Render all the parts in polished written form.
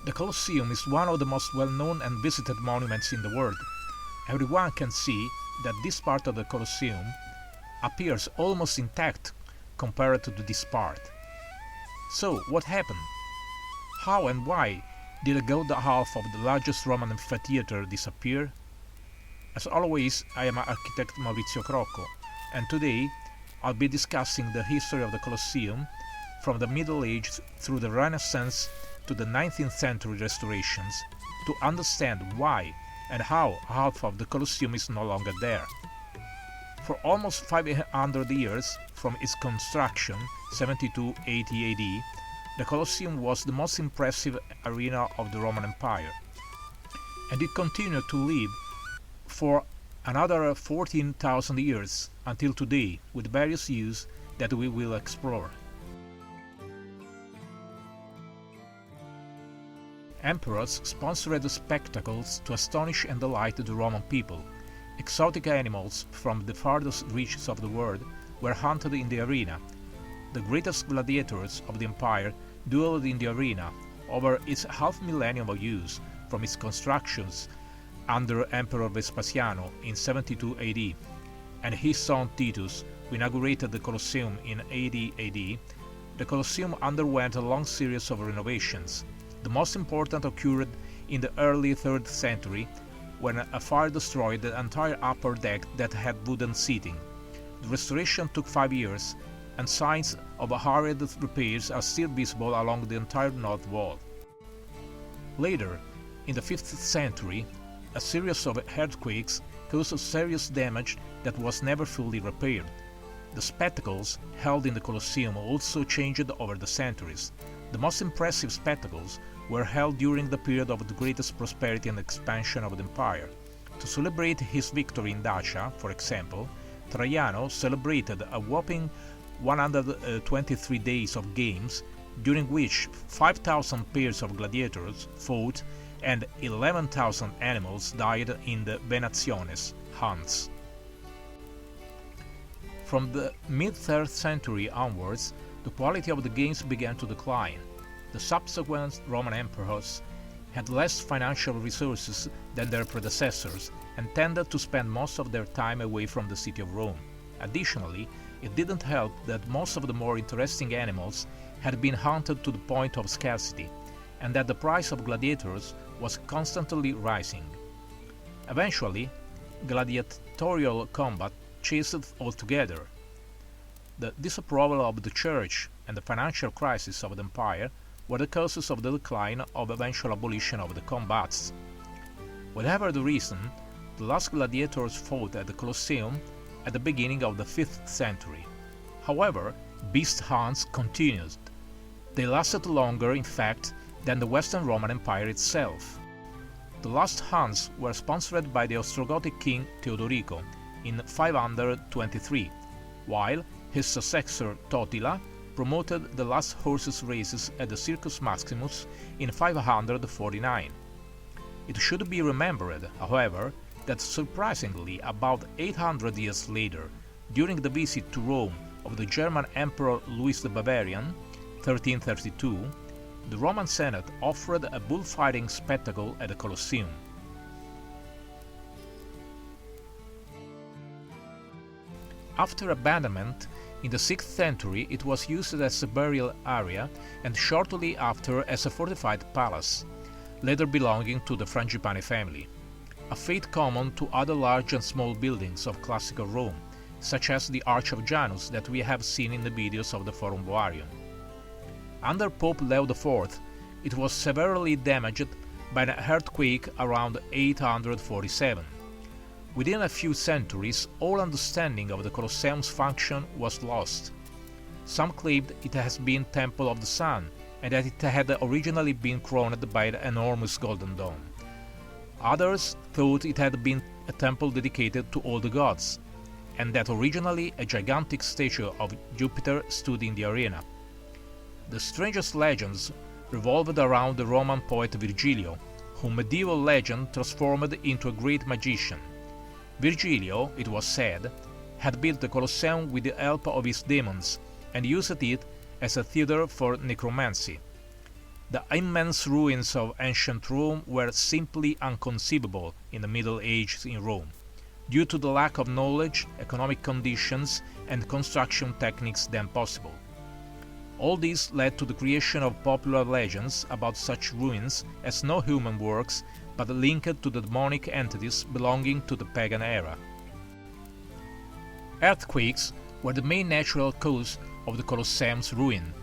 The Colosseum is one of the most well-known and visited monuments in the world. Everyone can see that this part of the Colosseum appears almost intact compared to this part. So, what happened? How and why did a good half of the largest Roman amphitheater disappear? As always, I am architect Maurizio Crocco, and today I'll be discussing the history of the Colosseum from the Middle Ages through the Renaissance to the 19th century restorations to understand why and how half of the Colosseum is no longer there. For almost 500 years from its construction, 72-80 AD, the Colosseum was the most impressive arena of the Roman Empire, and it continued to live for another 14,000 years until today with various uses that we will explore. Emperors sponsored spectacles to astonish and delight the Roman people. Exotic animals from the farthest reaches of the world were hunted in the arena. The greatest gladiators of the empire dueled in the arena over its half-millennium of use from its constructions under Emperor Vespasiano in 72 AD, and his son Titus, who inaugurated the Colosseum in 80 AD. The Colosseum underwent a long series of renovations. The most important occurred in the early 3rd century, when a fire destroyed the entire upper deck that had wooden seating. The restoration took 5 years, and signs of hurried repairs are still visible along the entire north wall. Later, in the 5th century, a series of earthquakes caused serious damage that was never fully repaired. The spectacles held in the Colosseum also changed over the centuries. The most impressive spectacles were held during the period of the greatest prosperity and expansion of the empire. To celebrate his victory in Dacia, for example, Traiano celebrated a whopping 123 days of games, during which 5,000 pairs of gladiators fought and 11,000 animals died in the Venationes hunts. From the mid-3rd century onwards, the quality of the games began to decline. The subsequent Roman emperors had less financial resources than their predecessors and tended to spend most of their time away from the city of Rome. Additionally, it didn't help that most of the more interesting animals had been hunted to the point of scarcity, and that the price of gladiators was constantly rising. Eventually, gladiatorial combat ceased altogether. The disapproval of the church and the financial crisis of the empire were the causes of the decline of eventual abolition of the combats. Whatever the reason, the last gladiators fought at the Colosseum at the beginning of the 5th century. However, beast hunts continued. They lasted longer, in fact, than the Western Roman Empire itself. The last hunts were sponsored by the Ostrogothic king Teodorico in 523, while his successor Totila promoted the last horses races at the Circus Maximus in 549. It should be remembered, however, that surprisingly about 800 years later, during the visit to Rome of the German Emperor Louis the Bavarian, 1332, the Roman Senate offered a bullfighting spectacle at the Colosseum. After abandonment, in the 6th century it was used as a burial area and shortly after as a fortified palace, later belonging to the Frangipane family, a fate common to other large and small buildings of classical Rome, such as the Arch of Janus that we have seen in the videos of the Forum Boarium. Under Pope Leo IV, it was severely damaged by an earthquake around 847. Within a few centuries, all understanding of the Colosseum's function was lost. Some claimed it has been Temple of the Sun, and that it had originally been crowned by an enormous golden dome. Others thought it had been a temple dedicated to all the gods, and that originally a gigantic statue of Jupiter stood in the arena. The strangest legends revolved around the Roman poet Virgilio, whom medieval legend transformed into a great magician. Virgilio, it was said, had built the Colosseum with the help of his demons and used it as a theater for necromancy. The immense ruins of ancient Rome were simply inconceivable in the Middle Ages in Rome, due to the lack of knowledge, economic conditions, and construction techniques then possible. All this led to the creation of popular legends about such ruins as no human works, but linked to the demonic entities belonging to the pagan era. Earthquakes were the main natural cause of the Colosseum's ruin.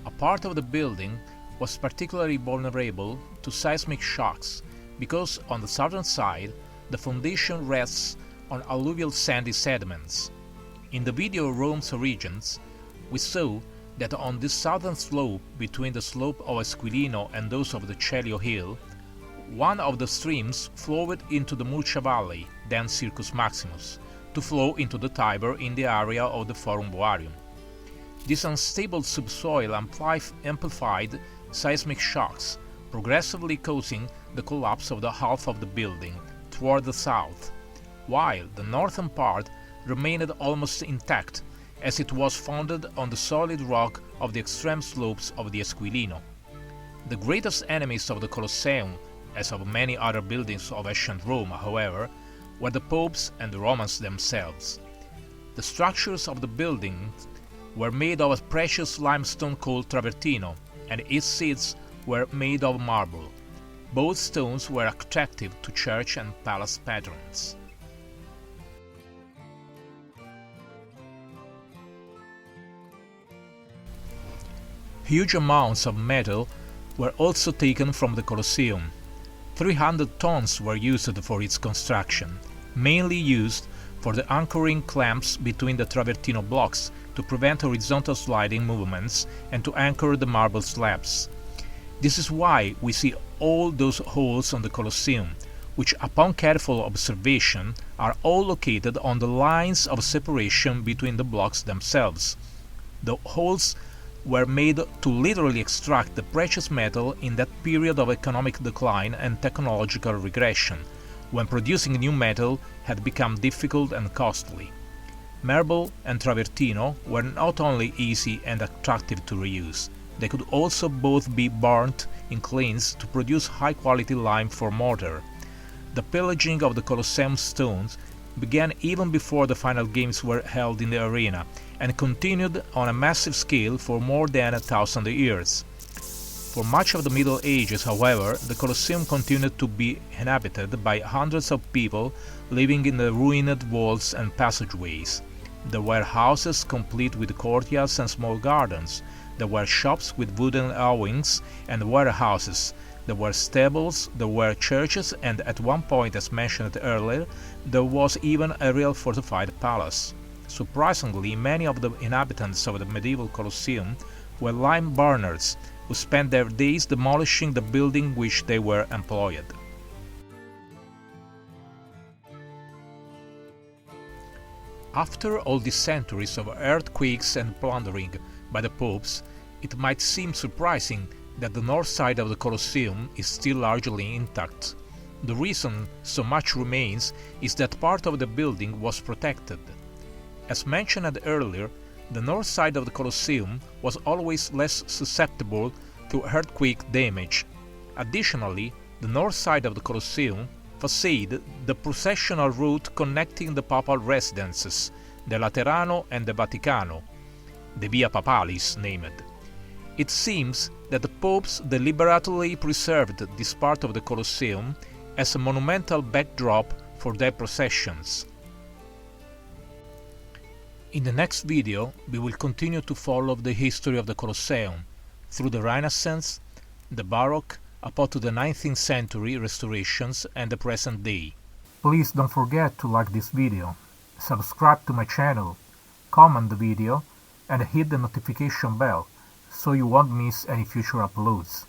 A part of the building was particularly vulnerable to seismic shocks because on the southern side the foundation rests on alluvial sandy sediments. In the video Rome's Origins, we saw that on this southern slope between the slope of Esquilino and those of the Celio Hill, one of the streams flowed into the Murcia Valley, then Circus Maximus, to flow into the Tiber in the area of the Forum Boarium. This unstable subsoil amplified seismic shocks, progressively causing the collapse of the half of the building toward the south, while the northern part remained almost intact as it was founded on the solid rock of the extreme slopes of the Esquilino. The greatest enemies of the Colosseum, as of many other buildings of ancient Rome, however, were the popes and the Romans themselves. The structures of the buildings were made of a precious limestone called travertino, and its seats were made of marble. Both stones were attractive to church and palace patrons. Huge amounts of metal were also taken from the Colosseum. 300 tons were used for its construction, mainly used for the anchoring clamps between the travertino blocks to prevent horizontal sliding movements and to anchor the marble slabs. This is why we see all those holes on the Colosseum, which upon careful observation are all located on the lines of separation between the blocks themselves. The holes were made to literally extract the precious metal in that period of economic decline and technological regression, when producing new metal had become difficult and costly. Marble and travertino were not only easy and attractive to reuse, they could also both be burnt in kilns to produce high-quality lime for mortar. The pillaging of the Colosseum stones began even before the final games were held in the arena, and continued on a massive scale for more than 1,000 years. For much of the Middle Ages, however, the Colosseum continued to be inhabited by hundreds of people living in the ruined walls and passageways. There were houses complete with courtyards and small gardens. There were shops with wooden awnings and warehouses. There were stables, there were churches, and at one point, as mentioned earlier, there was even a real fortified palace. Surprisingly, many of the inhabitants of the medieval Colosseum were lime burners, who spent their days demolishing the building which they were employed. After all these centuries of earthquakes and plundering by the popes, it might seem surprising that the north side of the Colosseum is still largely intact. The reason so much remains is that part of the building was protected. As mentioned earlier, the north side of the Colosseum was always less susceptible to earthquake damage. Additionally, the north side of the Colosseum facade the processional route connecting the papal residences, the Laterano and the Vaticano, the Via Papalis named. It seems that the popes deliberately preserved this part of the Colosseum as a monumental backdrop for their processions. In the next video, we will continue to follow the history of the Colosseum through the Renaissance, the Baroque, up to the 19th century restorations and the present day. Please don't forget to like this video, subscribe to my channel, comment the video, and hit the notification bell so you won't miss any future uploads.